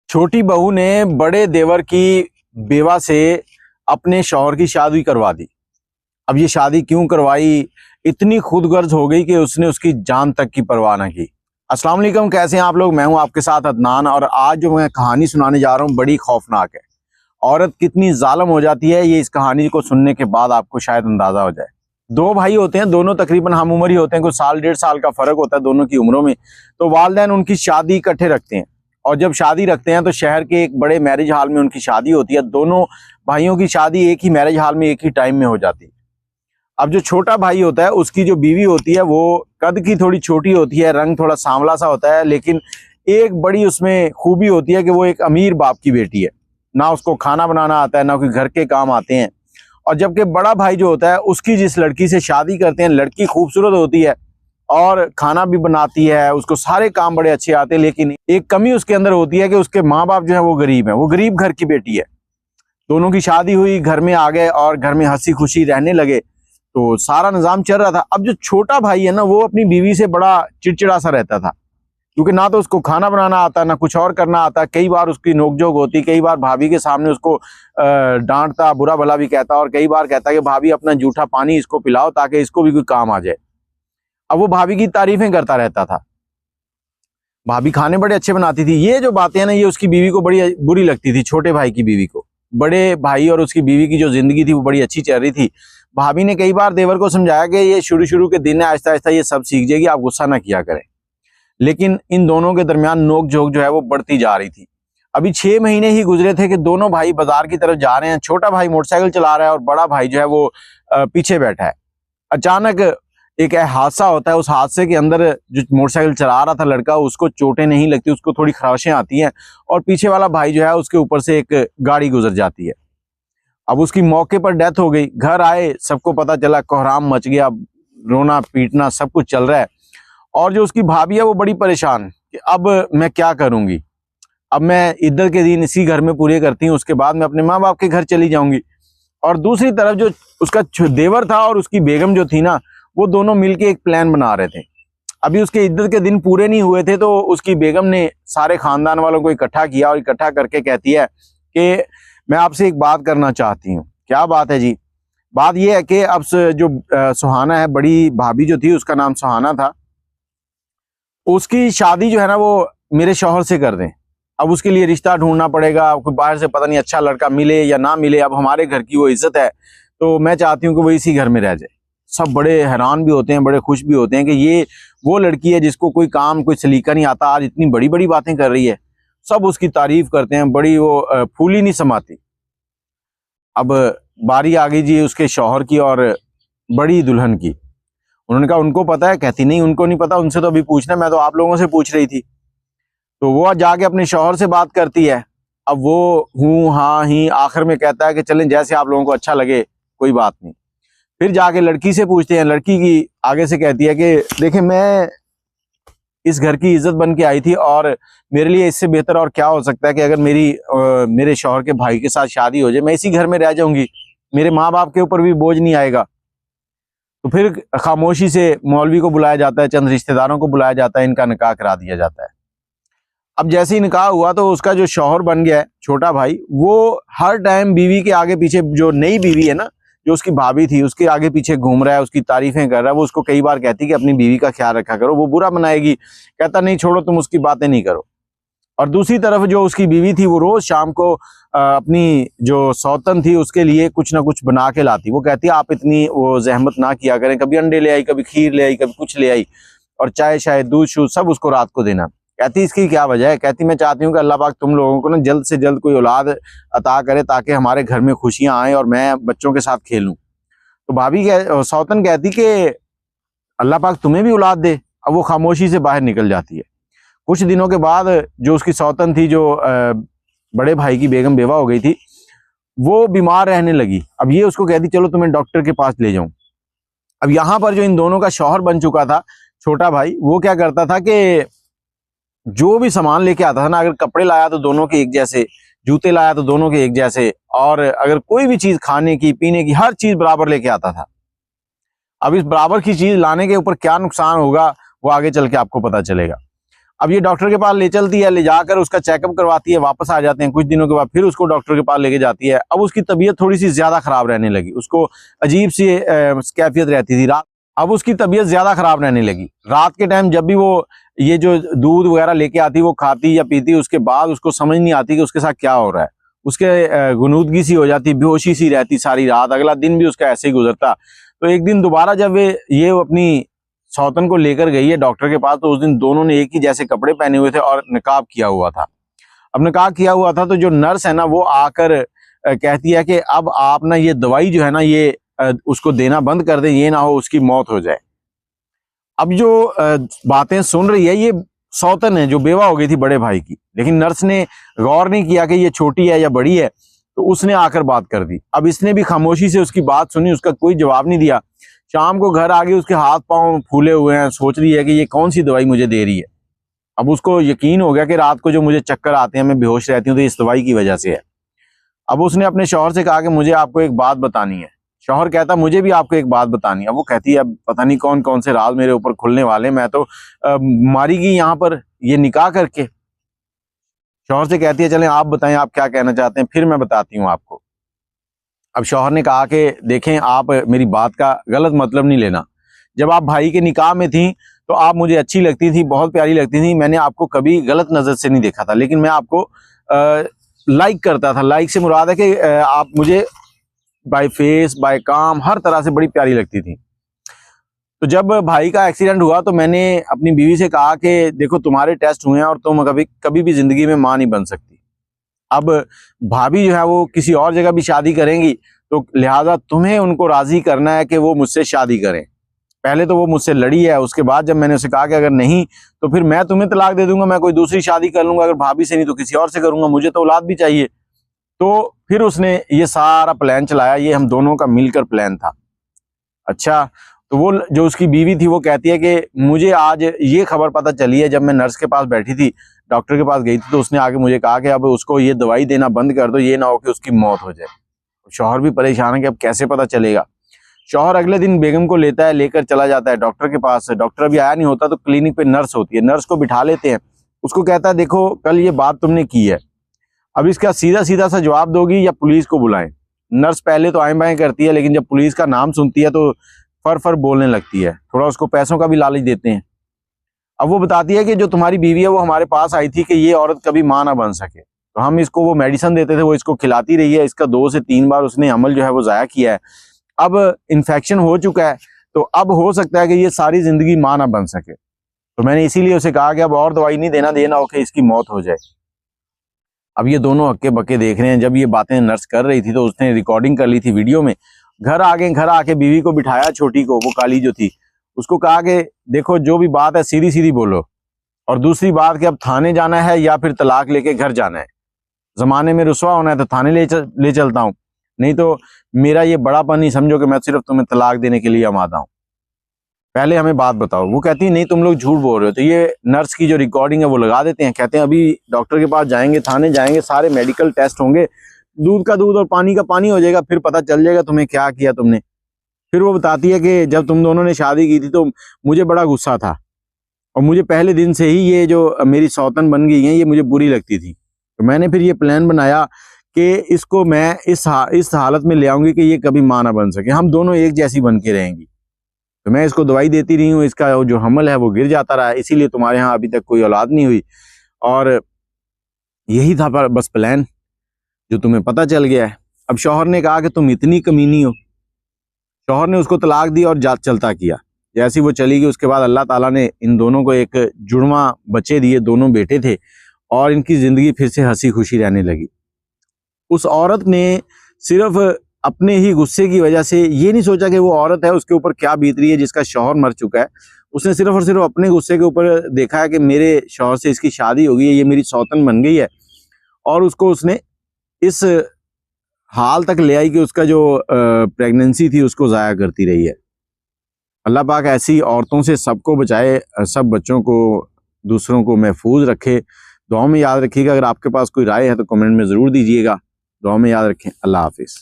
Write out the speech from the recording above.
छोटी बहू ने बड़े देवर की बेवा से अपने शौहर की शादी करवा दी। अब ये शादी क्यों करवाई? इतनी खुदगर्ज हो गई कि उसने उसकी जान तक की परवाह ना की। अस्सलाम वालेकुम, कैसे हैं आप लोग? मैं हूं आपके साथ अदनान और आज जो मैं कहानी सुनाने जा रहा हूं बड़ी खौफनाक है। औरत कितनी जालिम हो जाती है ये इस कहानी को सुनने के बाद आपको शायद अंदाजा हो जाए। दो भाई होते हैं, दोनों तकरीबन हम उम्र ही होते हैं, कुछ साल डेढ़ साल का फर्क होता है दोनों की उम्रों में। तो वालिदैन उनकी शादी इकट्ठे रखते हैं और जब शादी रखते हैं तो शहर के एक बड़े मैरिज हॉल में उनकी शादी होती है। दोनों भाइयों की शादी एक ही मैरिज हॉल में एक ही टाइम में हो जाती है। अब जो छोटा भाई होता है उसकी जो बीवी होती है वो कद की थोड़ी छोटी होती है, रंग थोड़ा सांवला सा होता है, लेकिन एक बड़ी उसमें खूबी होती है कि वो एक अमीर बाप की बेटी है। ना उसको खाना बनाना आता है, ना कोई घर के काम आते हैं। और जबकि बड़ा भाई जो होता है उसकी जिस लड़की से शादी करते हैं, लड़की खूबसूरत होती है और खाना भी बनाती है, उसको सारे काम बड़े अच्छे आते हैं, लेकिन एक कमी उसके अंदर होती है कि उसके माँ बाप जो है वो गरीब है, वो गरीब घर की बेटी है। दोनों की शादी हुई, घर में आ गए और घर में हंसी खुशी रहने लगे, तो सारा निजाम चल रहा था। अब जो छोटा भाई है ना, वो अपनी बीवी से बड़ा चिड़चिड़ा सा रहता था, क्योंकि ना तो उसको खाना बनाना आता, ना कुछ और करना आता। कई बार उसकी नोकझोंक होती, कई बार भाभी के सामने उसको डांटता, बुरा भला भी कहता, और कई बार कहता कि भाभी अपना जूठा पानी इसको पिलाओ ताकि इसको भी कोई काम आ जाए। अब वो भाभी की तारीफें करता रहता था, भाभी खाने बड़े अच्छे बनाती थी। ये जो बातें हैं ना, ये उसकी बीवी को बड़ी बुरी लगती थी, छोटे भाई की बीवी को। बड़े भाई और उसकी बीवी की जो जिंदगी थी वो बड़ी अच्छी चल रही थी। भाभी ने कई बार देवर को समझाया कि ये शुरू शुरू के दिन है, आहिस्ता आहिस्ता ये सब सीख जाएगी, आप गुस्सा ना किया करें। लेकिन इन दोनों के दरमियान नोक झोंक जो है वो बढ़ती जा रही थी। अभी 6 महीने ही गुजरे थे कि दोनों भाई बाजार की तरफ जा रहे हैं। छोटा भाई मोटरसाइकिल चला रहा है और बड़ा भाई जो है वो पीछे बैठा है। अचानक एक हादसा होता है। उस हादसे के अंदर जो मोटरसाइकिल चला रहा था लड़का, उसको चोटें नहीं लगती, उसको थोड़ी खराशें आती हैं, और पीछे वाला भाई जो है उसके ऊपर से एक गाड़ी गुजर जाती है। अब उसकी मौके पर डेथ हो गई। घर आए, सबको पता चला, कोहराम मच गया, रोना पीटना सब कुछ चल रहा है। और जो उसकी भाभी है वो बड़ी परेशान कि अब मैं क्या करूंगी, अब मैं इद्दत के दिन इसी घर में पूरे करती हूँ, उसके बाद मैं अपने माँ बाप के घर चली जाऊंगी। और दूसरी तरफ जो उसका देवर था और उसकी बेगम जो थी ना, वो दोनों मिलके एक प्लान बना रहे थे। अभी उसके इद्दत के दिन पूरे नहीं हुए थे, तो उसकी बेगम ने सारे खानदान वालों को इकट्ठा किया और इकट्ठा करके कहती है कि मैं आपसे एक बात करना चाहती हूँ। क्या बात है जी? बात यह है कि अब जो सुहाना है, बड़ी भाभी जो थी उसका नाम सुहाना था, उसकी शादी जो है ना वो मेरे शौहर से कर दें। अब उसके लिए रिश्ता ढूंढना पड़ेगा, कोई बाहर से पता नहीं अच्छा लड़का मिले या ना मिले। अब हमारे घर की वो इज्जत है, तो मैं चाहती हूँ कि वो इसी घर में रह जाए। सब बड़े हैरान भी होते हैं, बड़े खुश भी होते हैं कि ये वो लड़की है जिसको कोई काम कोई सलीका नहीं आता, आज इतनी बड़ी बड़ी बातें कर रही है। सब उसकी तारीफ करते हैं, बड़ी वो फूली नहीं समाती। अब बारी आ गई जी उसके शौहर की और बड़ी दुल्हन की। उन्होंने कहा उनको पता है? कहती नहीं, उनको नहीं पता, उनसे तो अभी पूछना, मैं तो आप लोगों से पूछ रही थी। तो वो जाके अपने शौहर से बात करती है। अब वो हूँ हाँ ही आखिर में कहता है कि चलें जैसे आप लोगों को अच्छा लगे, कोई बात नहीं। फिर जाके लड़की से पूछते हैं। लड़की की आगे से कहती है कि देखें, मैं इस घर की इज्जत बन के आई थी और मेरे लिए इससे बेहतर और क्या हो सकता है कि अगर मेरे शौहर के भाई के साथ शादी हो जाए, मैं इसी घर में रह जाऊंगी, मेरे माँ बाप के ऊपर भी बोझ नहीं आएगा। तो फिर खामोशी से मौलवी को बुलाया जाता है, चंद रिश्तेदारों को बुलाया जाता है, इनका निकाह करा दिया जाता है। अब जैसे ही निकाह हुआ तो उसका जो शौहर बन गया है छोटा भाई, वो हर टाइम बीवी के आगे पीछे, जो नई बीवी है ना, जो उसकी भाभी थी, उसके आगे पीछे घूम रहा है, उसकी तारीफें कर रहा है। वो उसको कई बार कहती कि अपनी बीवी का ख्याल रखा करो, वो बुरा बनाएगी। कहता नहीं, छोड़ो, तुम उसकी बातें नहीं करो। और दूसरी तरफ जो उसकी बीवी थी वो रोज शाम को अपनी जो सौतन थी उसके लिए कुछ ना कुछ बना के लाती। वो कहती आप इतनी वो जहमत ना किया करें, कभी अंडे ले आई, कभी खीर ले आई, कभी कुछ ले आई, और चाय शायद दूध शूध सब उसको रात को देना। कहती इसकी क्या वजह है? कहती मैं चाहती हूँ कि अल्लाह पाक तुम लोगों को ना जल्द से जल्द कोई औलाद अता करे ताकि हमारे घर में खुशियां आए और मैं बच्चों के साथ खेलूं। तो भाभी सौतन कहती कि अल्लाह पाक तुम्हें भी औलाद दे। अब वो खामोशी से बाहर निकल जाती है। कुछ दिनों के बाद जो उसकी सौतन थी, जो बड़े भाई की बेगम बेवा हो गई थी, वो बीमार रहने लगी। अब ये उसको कहती चलो तुम्हें डॉक्टर के पास ले जाऊं। अब यहाँ पर जो इन दोनों का शौहर बन चुका था छोटा भाई, वो क्या करता था कि जो भी सामान लेके आता था ना, अगर कपड़े लाया तो दोनों के एक जैसे, जूते लाया तो दोनों के एक जैसे, और अगर कोई भी चीज खाने की पीने की हर चीज बराबर लेके आता था। अब इस बराबर की चीज लाने के ऊपर क्या नुकसान होगा वो आगे चल के आपको पता चलेगा। अब ये डॉक्टर के पास ले चलती है, ले जाकर उसका चेकअप करवाती है, वापस आ जाते हैं कुछ दिनों के बाद, फिर उसको डॉक्टर के पास लेके जाती है। अब उसकी तबीयत थोड़ी सी ज्यादा खराब रहने लगी, उसको अजीब सी कैफियत रहती थी रात। अब उसकी तबीयत ज्यादा खराब रहने लगी। रात के टाइम जब भी वो ये जो दूध वगैरह लेके आती, वो खाती या पीती, उसके बाद उसको समझ नहीं आती कि उसके साथ क्या हो रहा है। उसके गुनूदगी सी हो जाती, बेहोशी सी रहती सारी रात, अगला दिन भी उसका ऐसे ही गुजरता। तो एक दिन दोबारा जब ये अपनी सौतन को लेकर गई है डॉक्टर के पास, तो उस दिन दोनों ने एक ही जैसे कपड़े पहने हुए थे और निकाब किया हुआ था। अब निकाब किया हुआ था तो जो नर्स है ना, वो आकर कहती है कि अब आप ना ये दवाई जो है ना, ये उसको देना बंद कर दें, ये ना हो उसकी मौत हो जाए। अब जो बातें सुन रही है ये सौतन है, जो बेवा हो गई थी बड़े भाई की, लेकिन नर्स ने गौर नहीं किया कि ये छोटी है या बड़ी है, तो उसने आकर बात कर दी। अब इसने भी खामोशी से उसकी बात सुनी, उसका कोई जवाब नहीं दिया। शाम को घर आ गई, उसके हाथ पांव फूले हुए हैं, सोच रही है कि ये कौन सी दवाई मुझे दे रही है। अब उसको यकीन हो गया कि रात को जो मुझे चक्कर आते हैं, मैं बेहोश रहती हूँ, तो इस दवाई की वजह से है। अब उसने अपने शौहर से कहा कि मुझे आपको एक बात बतानी है। शौहर कहता मुझे भी आपको एक बात बतानी है। वो कहती है अब पता नहीं कौन कौन से राज मेरे ऊपर खुलने वाले, मैं तो मारीगी यहाँ पर ये निकाह करके। शौहर से कहती है चलें आप बताएं आप क्या कहना चाहते हैं, फिर मैं बताती हूँ आपको। अब शौहर ने कहा कि देखें आप मेरी बात का गलत मतलब नहीं लेना, जब आप भाई के निकाह में थी तो आप मुझे अच्छी लगती थी, बहुत प्यारी लगती थी, मैंने आपको कभी गलत नज़र से नहीं देखा था, लेकिन मैं आपको लाइक करता था। लाइक से मुराद है कि आप मुझे बाय फेस बाय काम हर तरह से बड़ी प्यारी लगती थी। तो जब भाई का एक्सीडेंट हुआ तो मैंने अपनी बीवी से कहा कि देखो तुम्हारे टेस्ट हुए हैं और तुम कभी भी जिंदगी में मां नहीं बन सकती। अब भाभी जो है वो किसी और जगह भी शादी करेंगी, तो लिहाजा तुम्हें उनको राजी करना है कि वो मुझसे शादी करें। पहले तो वो मुझसे लड़ी है, उसके बाद जब मैंने उसे कहा कि अगर नहीं तो फिर मैं तुम्हें तलाक दे दूंगा, मैं कोई दूसरी शादी कर लूंगा, अगर भाभी से नहीं तो किसी और से करूंगा, मुझे तो औलाद भी चाहिए। तो फिर उसने ये सारा प्लान चलाया, ये हम दोनों का मिलकर प्लान था। अच्छा, तो वो जो उसकी बीवी थी वो कहती है कि मुझे आज ये खबर पता चली है, जब मैं नर्स के पास बैठी थी, डॉक्टर के पास गई थी, तो उसने आके मुझे कहा कि अब उसको ये दवाई देना बंद कर दो, ये ना हो कि उसकी मौत हो जाए। शौहर भी परेशान है कि अब कैसे पता चलेगा। शौहर अगले दिन बेगम को लेता है, लेकर चला जाता है डॉक्टर के पास। डॉक्टर अभी आया नहीं होता तो क्लिनिक पे नर्स होती है, नर्स को बिठा लेते हैं। उसको कहता है देखो कल ये बात तुमने की है, अब इसका सीधा सीधा सा जवाब दोगी या पुलिस को बुलाएं। नर्स पहले तो आएं बाएं करती है, लेकिन जब पुलिस का नाम सुनती है तो फर फर बोलने लगती है, थोड़ा उसको पैसों का भी लालच देते हैं। अब वो बताती है कि जो तुम्हारी बीवी है वो हमारे पास आई थी कि ये औरत कभी मां ना बन सके, तो हम इसको वो मेडिसिन देते थे, वो इसको खिलाती रही है, इसका 2 से 3 बार उसने अमल जो है वो जाया किया है, अब इन्फेक्शन हो चुका है, तो अब हो सकता है कि ये सारी जिंदगी मां ना बन सके। तो मैंने इसीलिए उसे कहा कि अब और दवाई नहीं देना हो कि इसकी मौत हो जाए। अब ये दोनों हक्के बक्के देख रहे हैं। जब ये बातें नर्स कर रही थी तो उसने रिकॉर्डिंग कर ली थी वीडियो में। घर आके बीवी को बिठाया, छोटी को, वो काली जो थी, उसको कहा कि देखो जो भी बात है सीधी सीधी बोलो, और दूसरी बात कि अब थाने जाना है या फिर तलाक लेके घर जाना है। जमाने में रुसवा होना है तो थाने ले चलता हूँ, नहीं तो मेरा ये बड़ापन नहीं समझो कि मैं सिर्फ तुम्हें तलाक देने के लिए आमादा हूँ, पहले हमें बात बताओ। वो कहती है नहीं तुम लोग झूठ बोल रहे हो। तो ये नर्स की जो रिकॉर्डिंग है वो लगा देते हैं, कहते हैं अभी डॉक्टर के पास जाएंगे, थाने जाएंगे, सारे मेडिकल टेस्ट होंगे, दूध का दूध और पानी का पानी हो जाएगा, फिर पता चल जाएगा तुम्हें क्या किया तुमने। फिर वो बताती है कि जब तुम दोनों ने शादी की थी तो मुझे बड़ा गुस्सा था, और मुझे पहले दिन से ही ये जो मेरी सौतन बन गई है ये मुझे बुरी लगती थी। तो मैंने फिर ये प्लान बनाया कि इसको मैं इस हालत में ले आऊंगी कि ये कभी मां ना बन सके, हम दोनों एक जैसी बन के रहेंगी। तो मैं इसको दवाई देती रही हूँ, इसका जो हमल है वो गिर जाता रहा, इसीलिए तुम्हारे यहाँ अभी तक कोई औलाद नहीं हुई। और यही था बस प्लान, जो तुम्हें पता चल गया है। अब शौहर ने कहा कि तुम इतनी कमीनी हो। शौहर ने उसको तलाक दी और चलता किया। जैसी वो चली गई उसके बाद अल्लाह ताला ने इन दोनों को एक जुड़वा बच्चे दिए, दोनों बेटे थे, और इनकी जिंदगी फिर से हंसी खुशी रहने लगी। उस औरत ने सिर्फ अपने ही गुस्से की वजह से ये नहीं सोचा कि वो औरत है उसके ऊपर क्या बीत रही है जिसका शौहर मर चुका है। उसने सिर्फ और सिर्फ अपने गुस्से के ऊपर देखा है कि मेरे शौहर से इसकी शादी हो गई है, ये मेरी सौतन बन गई है, और उसको उसने इस हाल तक ले आई कि उसका जो प्रेगनेंसी थी उसको ज़ाया करती रही है। अल्लाह पाक ऐसी औरतों से सबको बचाए, सब बच्चों को, दूसरों को महफूज रखे। दुआ में याद रखिएगा। अगर आपके पास कोई राय है तो कमेंट में ज़रूर दीजिएगा। दुआ में याद रखें। अल्लाह हाफिज़।